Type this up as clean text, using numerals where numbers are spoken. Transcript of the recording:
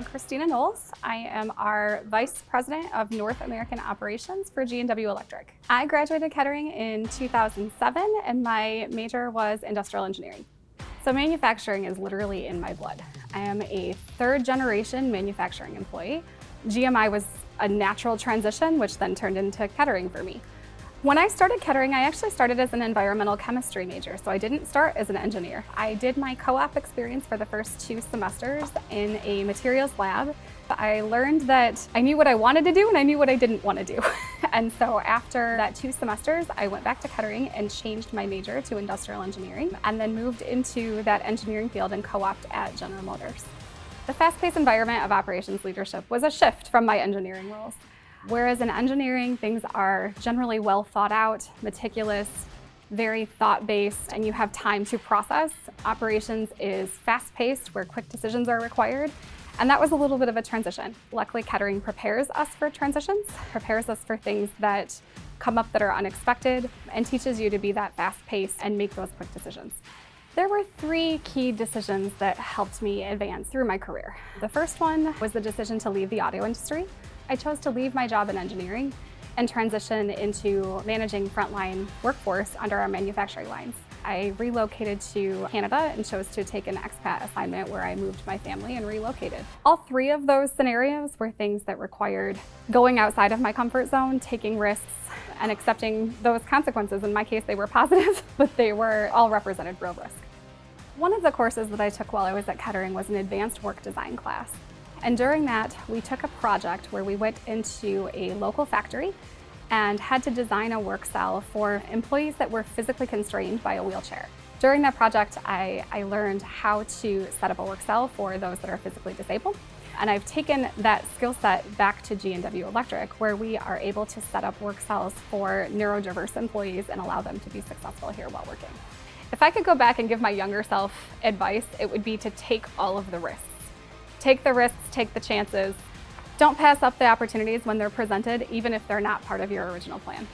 I'm Christina Knowles. I am our Vice President of North American Operations for G&W Electric. I graduated Kettering in 2007 and my major was industrial engineering. So manufacturing is literally in my blood. I am a third generation manufacturing employee. GMI was a natural transition, which then turned into Kettering for me. When I started Kettering, I actually started as an environmental chemistry major, so I didn't start as an engineer. I did my co-op experience for the first 2 semesters in a materials lab. I learned that I knew what I wanted to do and I knew what I didn't want to do. And so after that 2 semesters, I went back to Kettering and changed my major to industrial engineering and then moved into that engineering field and co-opted at General Motors. The fast-paced environment of operations leadership was a shift from my engineering roles. Whereas in engineering, things are generally well thought out, meticulous, very thought-based, and you have time to process. Operations is fast-paced, where quick decisions are required, and that was a little bit of a transition. Luckily, Kettering prepares us for transitions, prepares us for things that come up that are unexpected, and teaches you to be that fast-paced and make those quick decisions. There were 3 key decisions that helped me advance through my career. The first one was the decision to leave the auto industry. I chose to leave my job in engineering and transition into managing frontline workforce under our manufacturing lines. I relocated to Canada and chose to take an expat assignment where I moved my family and relocated. All 3 of those scenarios were things that required going outside of my comfort zone, taking risks, and accepting those consequences. In my case, they were positive, but they were all represented real risk. One of the courses that I took while I was at Kettering was an advanced work design class. And during that, we took a project where we went into a local factory and had to design a work cell for employees that were physically constrained by a wheelchair. During that project, I learned how to set up a work cell for those that are physically disabled. And I've taken that skill set back to G&W Electric, where we are able to set up work cells for neurodiverse employees and allow them to be successful here while working. If I could go back and give my younger self advice, it would be to take all of the risks. Take the risks, take the chances. Don't pass up the opportunities when they're presented, even if they're not part of your original plan.